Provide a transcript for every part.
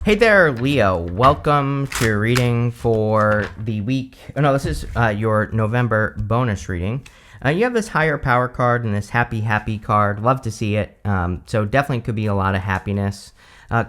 Hey there, Leo. Welcome to your reading for the week. Oh, no, this is your November bonus reading. You have this higher power card and this happy card. Love to see it. So definitely could be a lot of happiness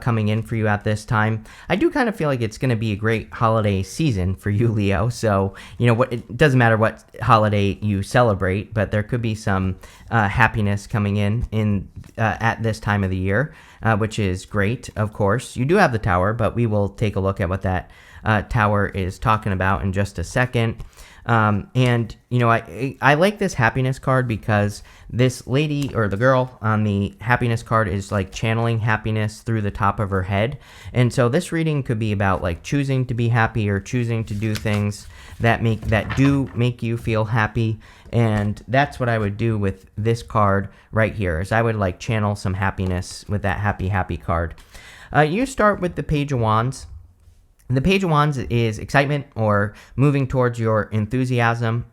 coming in for you at this time. I do kind of feel like it's going to be a great holiday season for you, Leo. So, it doesn't matter what holiday you celebrate, but there could be some happiness coming in at this time of the year, which is great, of course. You do have the tower, but we will take a look at what that tower is talking about in just a second. I like this happiness card because this lady or the girl on the happiness card is like channeling happiness through the top of her head. And so this reading could be about like choosing to be happy or choosing to do things that do make you feel happy. And that's what I would do with this card right here, is I would like channel some happiness with that happy card. You start with the Page of Wands. The Page of Wands is excitement or moving towards your enthusiasm,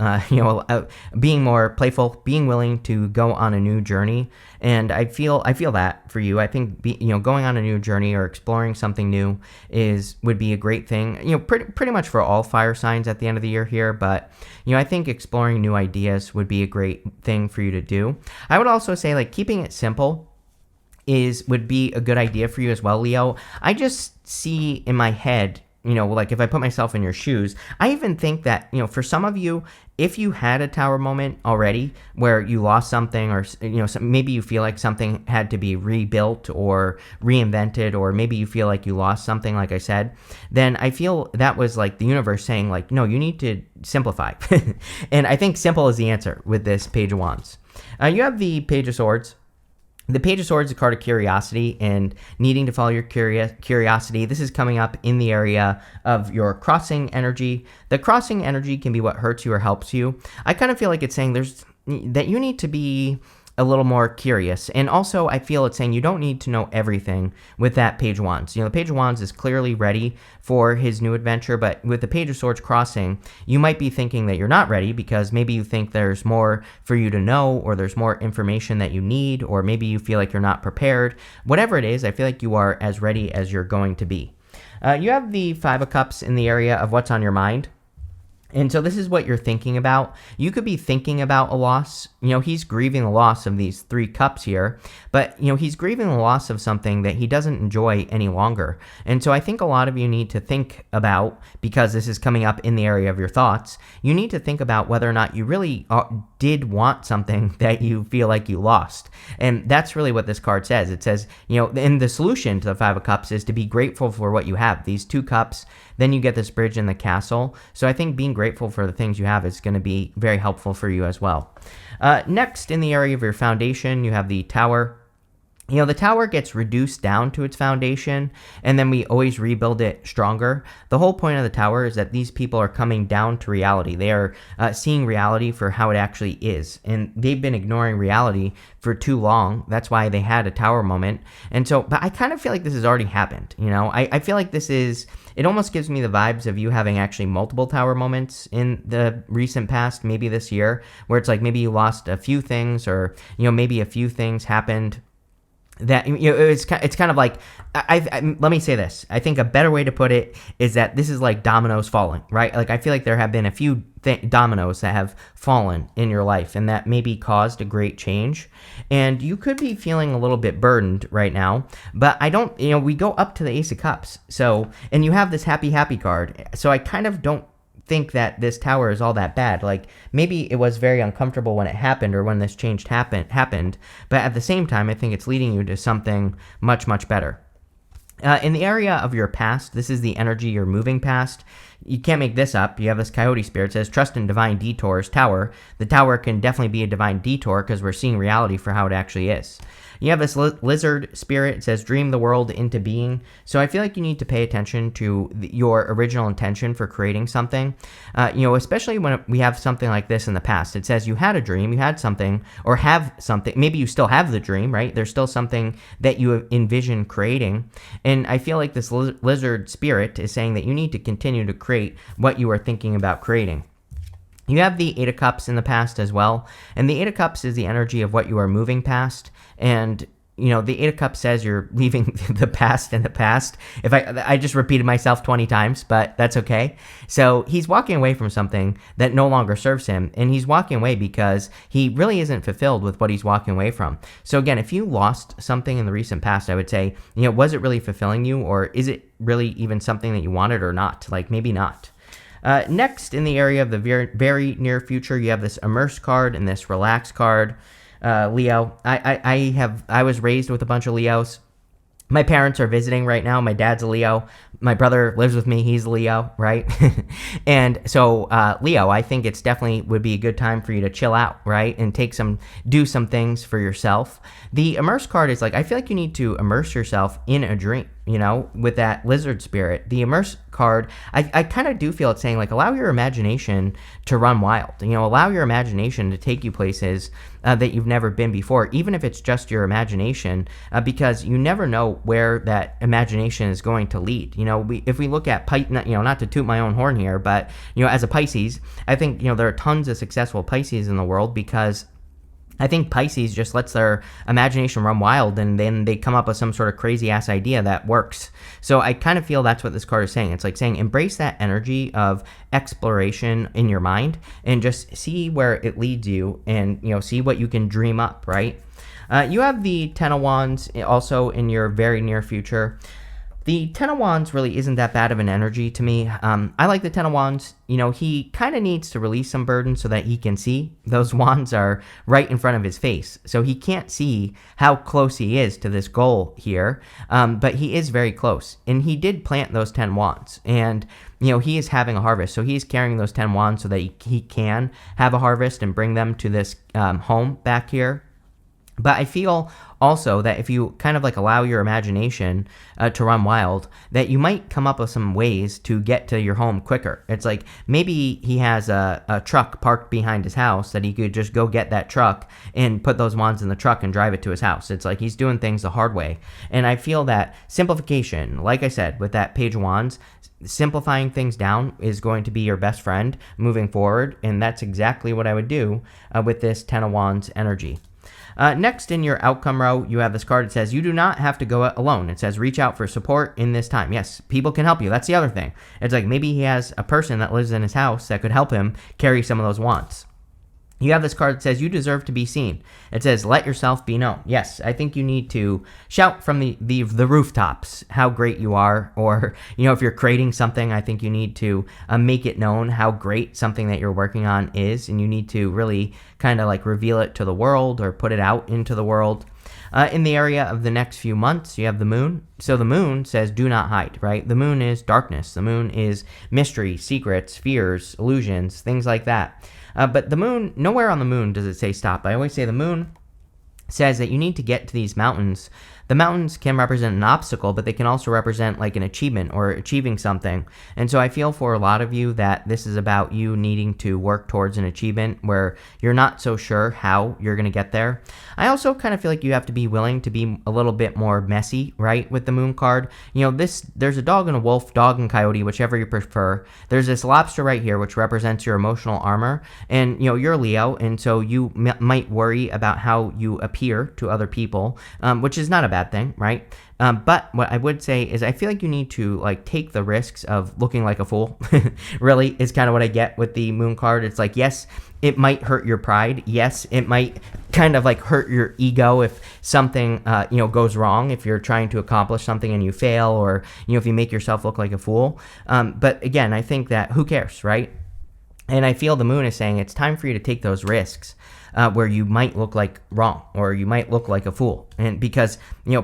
being more playful, being willing to go on a new journey. And I feel that for you. I think going on a new journey or exploring something new would be a great thing. Pretty much for all fire signs at the end of the year here. But I think exploring new ideas would be a great thing for you to do. I would also say like keeping it simple would be a good idea for you as well, Leo. I just see in my head, like if I put myself in your shoes, I even think that, for some of you, if you had a tower moment already where you lost something or, maybe you feel like something had to be rebuilt or reinvented, or maybe you feel like you lost something, like I said, then I feel that was like the universe saying like, no, you need to simplify. And I think simple is the answer with this Page of Wands. You have the Page of Swords. The Page of Swords is a card of curiosity and needing to follow your curiosity. This is coming up in the area of your crossing energy. The crossing energy can be what hurts you or helps you. I kind of feel like it's saying that you need to be a little more curious. And also, I feel it's saying you don't need to know everything with that Page of Wands. The Page of Wands is clearly ready for his new adventure, but with the Page of Swords crossing, you might be thinking that you're not ready because maybe you think there's more for you to know, or there's more information that you need, or maybe you feel like you're not prepared. Whatever it is, I feel like you are as ready as you're going to be. You have the Five of Cups in the area of what's on your mind. And so this is what you're thinking about. You could be thinking about a loss. He's grieving the loss of these 3 cups here, but, he's grieving the loss of something that he doesn't enjoy any longer. And so I think a lot of you need to think about, because this is coming up in the area of your thoughts, you need to think about whether or not you really did want something that you feel like you lost. And that's really what this card says. It says, and the solution to the Five of Cups is to be grateful for what you have. These 2 cups, then you get this bridge in the castle. So I think being grateful for the things you have is going to be very helpful for you as well. Next, in the area of your foundation, you have the Tower. The tower gets reduced down to its foundation, and then we always rebuild it stronger. The whole point of the tower is that these people are coming down to reality. They are seeing reality for how it actually is, and they've been ignoring reality for too long. That's why they had a tower moment. And so, but I kind of feel like this has already happened. I feel like it almost gives me the vibes of you having actually multiple tower moments in the recent past, maybe this year, where it's like maybe you lost a few things, or, maybe a few things happened that it's kind of like let me say this. I think a better way to put it is that this is like dominoes falling, right? Like I feel like there have been a few dominoes that have fallen in your life, and that maybe caused a great change. And you could be feeling a little bit burdened right now, but I don't. We go up to the Ace of Cups, so, and you have this happy card, so I kind of don't think that this tower is all that bad. Like maybe it was very uncomfortable when it happened, or when this change happened, but at the same time I think it's leading you to something much better. In the area of your past, this is the energy you're moving past. You can't make this up. You have this coyote spirit. It says, trust in divine detours, tower. The tower can definitely be a divine detour because we're seeing reality for how it actually is. You have this lizard spirit. It says, dream the world into being. So I feel like you need to pay attention to your original intention for creating something. Especially when we have something like this in the past. It says you had a dream, you had something, or have something. Maybe you still have the dream, right? There's still something that you envision creating. And I feel like this lizard spirit is saying that you need to continue to create what you are thinking about creating. You have the Eight of Cups in the past as well. And the Eight of Cups is the energy of what you are moving past. And the Eight of Cups says you're leaving the past in the past. If I just repeated myself 20 times, but that's okay. So he's walking away from something that no longer serves him, and he's walking away because he really isn't fulfilled with what he's walking away from. So again, if you lost something in the recent past, I would say, was it really fulfilling you, or is it really even something that you wanted or not? Like, maybe not. Next, in the area of the very, very near future, you have this Immerse card and this Relax card. Leo, I was raised with a bunch of Leos. My parents are visiting right now. My dad's a Leo. My brother lives with me. He's a Leo, right? And so, Leo, I think it's definitely would be a good time for you to chill out, right? And do some things for yourself. The Immerse card is like, I feel like you need to immerse yourself in a dream, with that lizard spirit. The Immerse card, I kind of do feel it's saying, like, allow your imagination to run wild. Allow your imagination to take you places that you've never been before, even if it's just your imagination, because you never know where that imagination is going to lead. If we look at, not to toot my own horn here, but, as a Pisces, I think, there are tons of successful Pisces in the world because I think Pisces just lets their imagination run wild, and then they come up with some sort of crazy ass idea that works. So I kind of feel that's what this card is saying. It's like saying embrace that energy of exploration in your mind and just see where it leads you, and see what you can dream up, right? You have the Ten of Wands also in your very near future. The Ten of Wands really isn't that bad of an energy to me. I like the Ten of Wands. He kind of needs to release some burden so that he can see. Those wands are right in front of his face, so he can't see how close he is to this goal here, but he is very close. And he did plant those 10 wands, and he is having a harvest, so he's carrying those 10 wands so that he can have a harvest and bring them to this home back here. But I feel also that if you kind of like allow your imagination to run wild, that you might come up with some ways to get to your home quicker. It's like maybe he has a truck parked behind his house that he could just go get that truck and put those wands in the truck and drive it to his house. It's like he's doing things the hard way. And I feel that simplification, like I said, with that Page of Wands, simplifying things down is going to be your best friend moving forward. And that's exactly what I would do with this Ten of Wands energy. Next in your outcome row, you have this card. It says, you do not have to go it alone. It says, reach out for support in this time. Yes, people can help you. That's the other thing. It's like maybe he has a person that lives in his house that could help him carry some of those wands. You have this card that says, you deserve to be seen. It says, let yourself be known. Yes, I think you need to shout from the rooftops how great you are. Or, if you're creating something, I think you need to make it known how great something that you're working on is. And you need to really kind of like reveal it to the world or put it out into the world. In the area of the next few months, you have the moon. So the moon says, do not hide, right? The moon is darkness. The moon is mystery, secrets, fears, illusions, things like that. But the moon, nowhere on the moon does it say stop. I always say the moon says that you need to get to these mountains. The mountains can represent an obstacle, but they can also represent like an achievement or achieving something. And so I feel for a lot of you that this is about you needing to work towards an achievement where you're not so sure how you're going to get there. I also kind of feel like you have to be willing to be a little bit more messy, right? With the moon card, there's a dog and a wolf, dog and coyote, whichever you prefer. There's this lobster right here, which represents your emotional armor. And, you're a Leo, and so you might worry about how you appear to other people, which is not a bad thing, right? But what I would say is I feel like you need to like take the risks of looking like a fool. Really is kind of what I get with the moon card. It's like, yes, it might hurt your pride. Yes, it might kind of like hurt your ego if something goes wrong, if you're trying to accomplish something and you fail, or if you make yourself look like a fool. But again, I think that who cares, right? And I feel the moon is saying it's time for you to take those risks. Where you might look like wrong, or you might look like a fool. And because,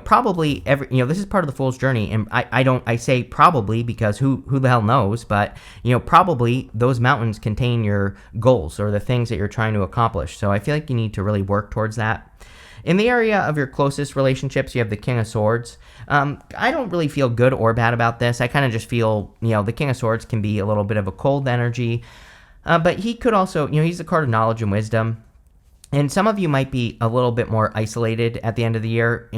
probably this is part of the fool's journey. And I say probably because who the hell knows, but, probably those mountains contain your goals or the things that you're trying to accomplish. So I feel like you need to really work towards that. In the area of your closest relationships, you have the King of Swords. I don't really feel good or bad about this. I kind of just feel, the King of Swords can be a little bit of a cold energy. But he could also, he's the card of knowledge and wisdom. And some of you might be a little bit more isolated at the end of the year,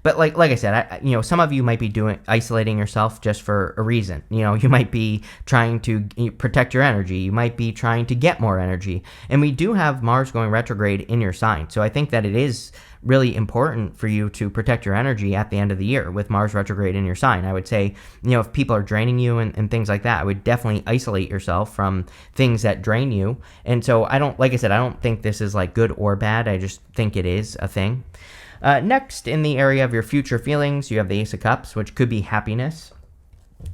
but like I said, some of you might be isolating yourself just for a reason. You might be trying to protect your energy. You might be trying to get more energy. And we do have Mars going retrograde in your sign, so I think that it is really important for you to protect your energy at the end of the year with Mars retrograde in your sign. I would say, if people are draining you and things like that, I would definitely isolate yourself from things that drain you. And so like I said, I don't think this is like good or bad. I just think it is a thing. Next, in the area of your future feelings, you have the Ace of Cups, which could be happiness.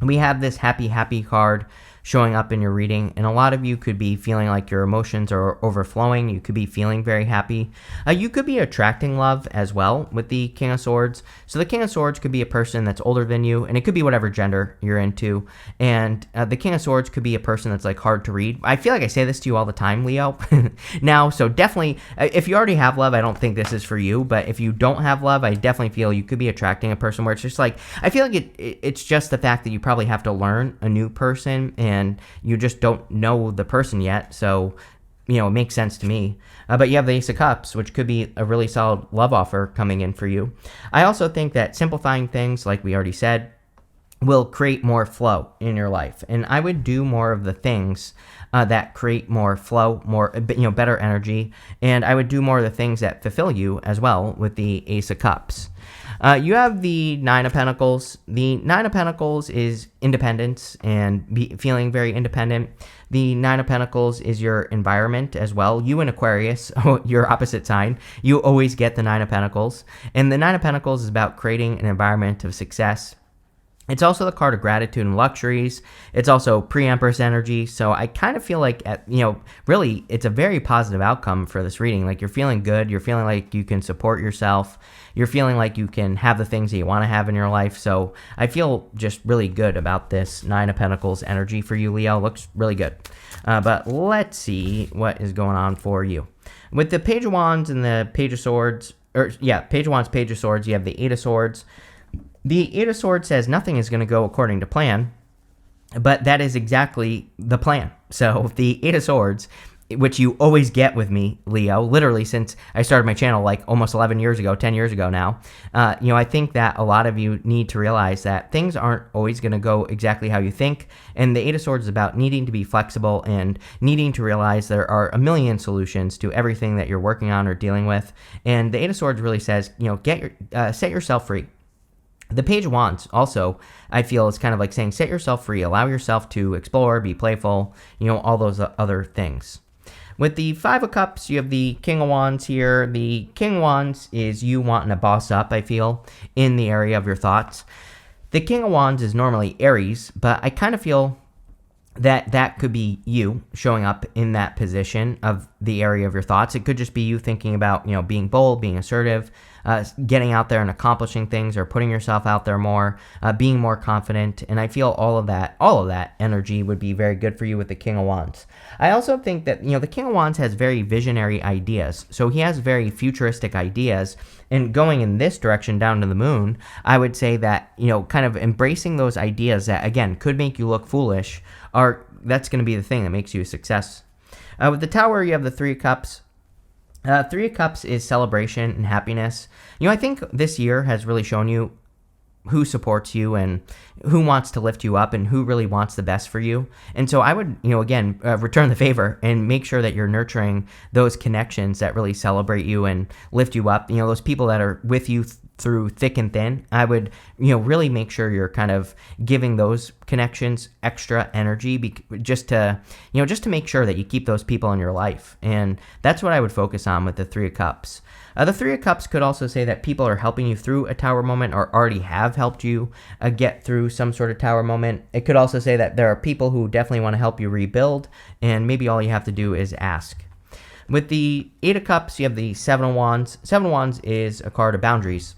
We have this happy card showing up in your reading, and a lot of you could be feeling like your emotions are overflowing. You could be feeling very happy. You could be attracting love as well with the King of Swords. So the King of Swords could be a person that's older than you, and it could be whatever gender you're into. And the King of Swords could be a person that's like hard to read. I feel like I say this to you all the time, Leo. Now, so definitely, if you already have love, I don't think this is for you. But if you don't have love, I definitely feel you could be attracting a person where it's just like, I feel like it's just the fact that you probably have to learn a new person, and you just don't know the person yet, so it makes sense to me. But you have the Ace of Cups, which could be a really solid love offer coming in for you. I also think that simplifying things, like we already said, will create more flow in your life, and I would do more of the things that create more flow, more better energy, and I would do more of the things that fulfill you as well with the Ace of Cups. You have the Nine of Pentacles. The Nine of Pentacles is independence and feeling very independent. The Nine of Pentacles is your environment as well. You in Aquarius, your opposite sign, you always get the Nine of Pentacles. And the Nine of Pentacles is about creating an environment of success. It's also the card of gratitude and luxuries. It's also pre-Empress energy. So I kind of feel like, really, it's a very positive outcome for this reading. Like, you're feeling good. You're feeling like you can support yourself. You're feeling like you can have the things that you want to have in your life. So I feel just really good about this Nine of Pentacles energy for you, Leo. Looks really good. But let's see what is going on for you. With the Page of Wands and the Page of Swords, Page of Wands, Page of Swords, you have the Eight of Swords. The Eight of Swords says nothing is going to go according to plan, but that is exactly the plan. So the Eight of Swords, which you always get with me, Leo, literally since I started my channel like almost 11 years ago, 10 years ago now, I think that a lot of you need to realize that things aren't always going to go exactly how you think, and the Eight of Swords is about needing to be flexible and needing to realize there are a million solutions to everything that you're working on or dealing with, and the Eight of Swords really says, set yourself free. The Page of Wands also, I feel, is kind of like saying, set yourself free, allow yourself to explore, be playful, all those other things. With the Five of Cups, you have the King of Wands here. The King of Wands is you wanting to boss up, I feel, in the area of your thoughts. The King of Wands is normally Aries, but I kind of feel that could be you showing up in that position of the area of your thoughts. It could just be you thinking about, being bold, being assertive, getting out there and accomplishing things, or putting yourself out there more, being more confident. And I feel all of that energy would be very good for you with the King of Wands. I also think that, the King of Wands has very visionary ideas. So he has very futuristic ideas. And going in this direction down to the moon, I would say that, kind of embracing those ideas that, again, could make you look foolish, that's going to be the thing that makes you a success. With the Tower, you have the Three of Cups. Three of Cups is celebration and happiness. I think this year has really shown you who supports you and who wants to lift you up and who really wants the best for you. And so I would, again, return the favor and make sure that you're nurturing those connections that really celebrate you and lift you up. Those people that are with you through thick and thin. I would, really make sure you're kind of giving those connections extra energy just to make sure that you keep those people in your life. And that's what I would focus on with the Three of Cups. The Three of Cups could also say that people are helping you through a tower moment or already have helped you get through some sort of tower moment. It could also say that there are people who definitely want to help you rebuild, and maybe all you have to do is ask. With the Eight of Cups, you have the Seven of Wands. Seven of Wands is a card of boundaries.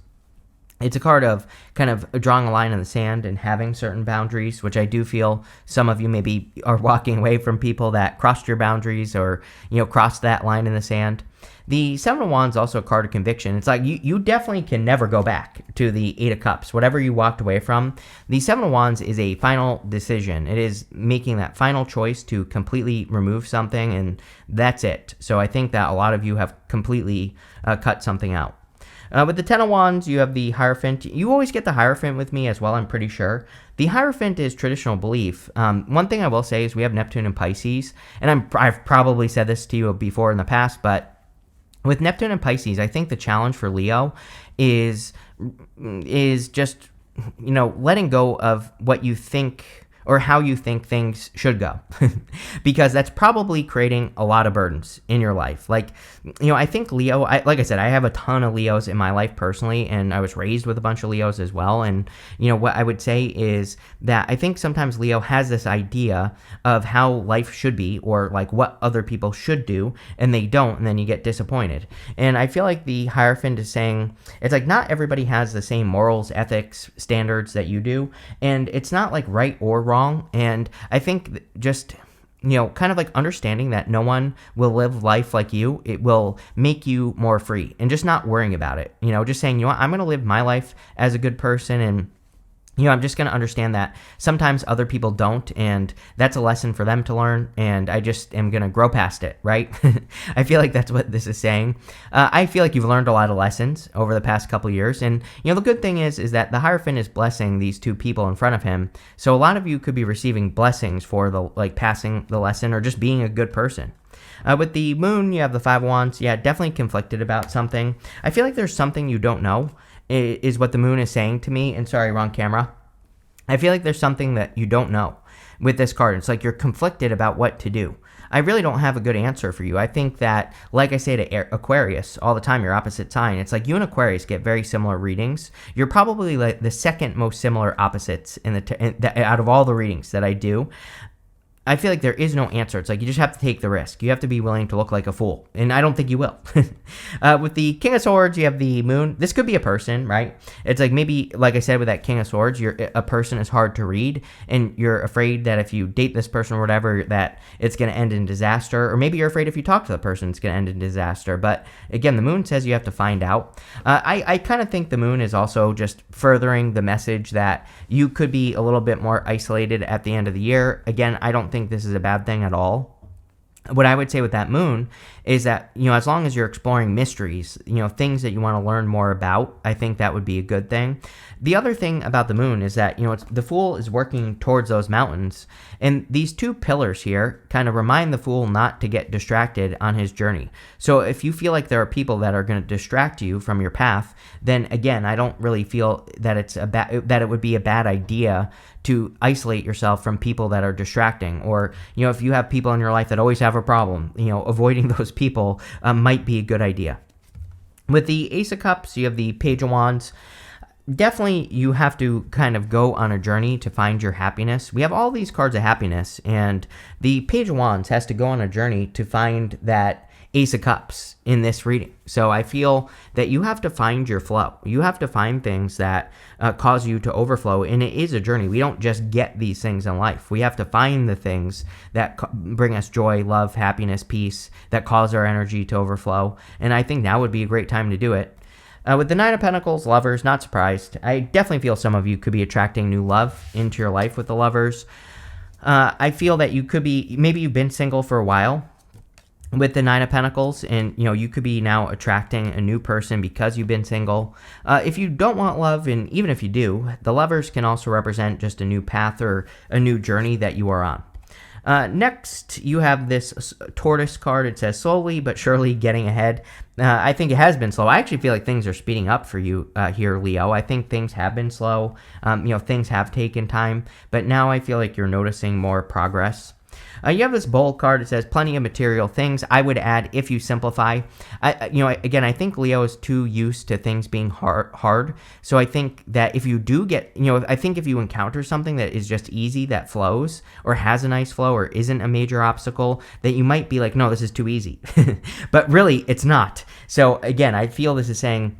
It's a card of kind of drawing a line in the sand and having certain boundaries, which I do feel some of you maybe are walking away from people that crossed your boundaries or, crossed that line in the sand. The Seven of Wands is also a card of conviction. It's like you definitely can never go back to the Eight of Cups. Whatever you walked away from, the Seven of Wands is a final decision. It is making that final choice to completely remove something, and that's it. So I think that a lot of you have completely cut something out. With the Ten of Wands, you have the Hierophant. You always get the Hierophant with me as well, I'm pretty sure. The Hierophant is traditional belief. One thing I will say is we have Neptune and Pisces, and I've probably said this to you before in the past, but With Neptune and Pisces, I think the challenge for Leo is just, letting go of what you think or how you think things should go. Because that's probably creating a lot of burdens in your life. Like, I think Leo, like I said, I have a ton of Leos in my life personally, and I was raised with a bunch of Leos as well. And, what I would say is that I think sometimes Leo has this idea of how life should be, or like what other people should do, and they don't, and then you get disappointed. And I feel like the Hierophant is saying, it's like not everybody has the same morals, ethics, standards that you do, and it's not like right or wrong. And I think just, kind of like understanding that no one will live life like you, it will make you more free, and just not worrying about it. Just saying, I'm going to live my life as a good person, and I'm just going to understand that sometimes other people don't, and that's a lesson for them to learn, and I just am going to grow past it, right? I feel like that's what this is saying. I feel like you've learned a lot of lessons over the past couple years, and, the good thing is that the Hierophant is blessing these two people in front of him, so a lot of you could be receiving blessings for passing the lesson or just being a good person. With the Moon, you have the Five of Wands. Yeah, definitely conflicted about something. I feel like there's something you don't know, is what the Moon is saying to me. And sorry, wrong camera. I feel like there's something that you don't know with this card. It's like you're conflicted about what to do. I really don't have a good answer for you. I think that, like I say to Aquarius all the time, your opposite sign, it's like you and Aquarius get very similar readings. You're probably like the second most similar opposites out of all the readings that I do. I feel like there is no answer. It's like you just have to take the risk. You have to be willing to look like a fool, and I don't think you will. With the King of Swords, you have the Moon. This could be a person, right? It's like maybe, like I said, with that King of Swords, a person is hard to read, and you're afraid that if you date this person or whatever, that it's going to end in disaster, or maybe you're afraid if you talk to the person, it's going to end in disaster. But again, the Moon says you have to find out. I kind of think the Moon is also just furthering the message that you could be a little bit more isolated at the end of the year. Again, I don't think this is a bad thing at all. What I would say with that Moon is that, as long as you're exploring mysteries, things that you want to learn more about, I think that would be a good thing. The other thing about the Moon is that, the Fool is working towards those mountains, and these two pillars here kind of remind the Fool not to get distracted on his journey. So if you feel like there are people that are going to distract you from your path, then again, I don't really feel that that it would be a bad idea to isolate yourself from people that are distracting. Or, if you have people in your life that always have a problem, avoiding those people might be a good idea. With the Ace of Cups, you have the Page of Wands. Definitely, you have to kind of go on a journey to find your happiness. We have all these cards of happiness, and the Page of Wands has to go on a journey to find that Ace of Cups in this reading. So I feel that you have to find your flow. You have to find things that cause you to overflow, and it is a journey. We don't just get these things in life. We have to find the things that bring us joy, love, happiness, peace, that cause our energy to overflow, and I think now would be a great time to do it. With the Nine of Pentacles, Lovers, not surprised. I definitely feel some of you could be attracting new love into your life with the Lovers. I feel that you could be, maybe you've been single for a while with the Nine of Pentacles, and you could be now attracting a new person because you've been single. If you don't want love, and even if you do, the Lovers can also represent just a new path or a new journey that you are on. Next, you have this Tortoise card. It says slowly but surely getting ahead. I think it has been slow. I actually feel like things are speeding up for you here, Leo. I think things have been slow. Things have taken time, but now I feel like you're noticing more progress. You have this Bold card. It says plenty of material things. I would add, if you simplify. Again, I think Leo is too used to things being hard. So I think that if you do get, I think if you encounter something that is just easy, that flows, or has a nice flow, or isn't a major obstacle, that you might be like, no, this is too easy. But really, it's not. So again, I feel this is saying,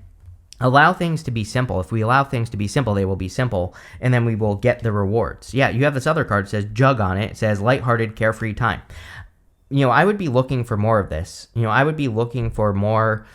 allow things to be simple. If we allow things to be simple, they will be simple, and then we will get the rewards. Yeah, you have this other card that says Jug on it. It says lighthearted, carefree time. I would be looking for more of this. I would be looking for more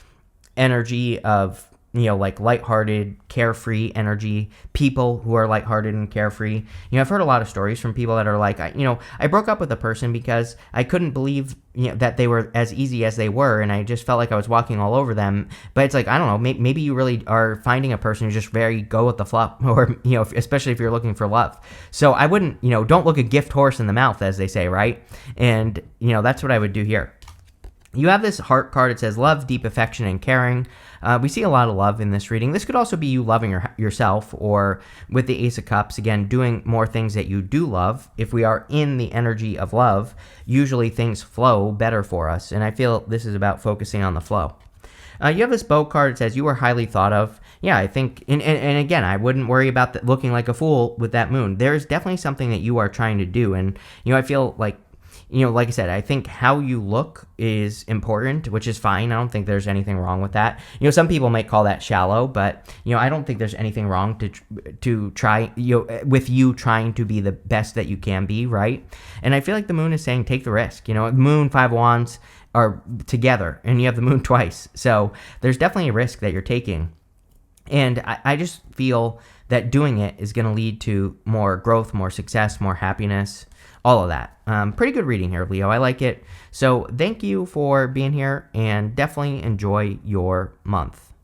energy of, like lighthearted, carefree energy, people who are lighthearted and carefree. I've heard a lot of stories from people that are like, I broke up with a person because I couldn't believe, that they were as easy as they were, and I just felt like I was walking all over them. But it's like, I don't know, maybe you really are finding a person who's just very go with the flow, or, especially if you're looking for love. So I wouldn't, don't look a gift horse in the mouth, as they say, right? And, that's what I would do here. You have this heart card. It says love, deep affection, and caring. We see a lot of love in this reading. This could also be you loving yourself, or with the Ace of Cups, again, doing more things that you do love. If we are in the energy of love, usually things flow better for us. And I feel this is about focusing on the flow. You have this Bow card. It says you are highly thought of. Yeah, I think, and again, I wouldn't worry about looking like a fool with that moon. There's definitely something that you are trying to do. And, I feel like, like I said, I think how you look is important, which is fine. I don't think there's anything wrong with that. Some people might call that shallow, but, I don't think there's anything wrong to try, with you trying to be the best that you can be, right? And I feel like the moon is saying take the risk. Moon, 5 wands are together, and you have the moon twice. So there's definitely a risk that you're taking. And I just feel that doing it is going to lead to more growth, more success, more happiness, all of that. Pretty good reading here, Leo. I like it. So thank you for being here, and definitely enjoy your month.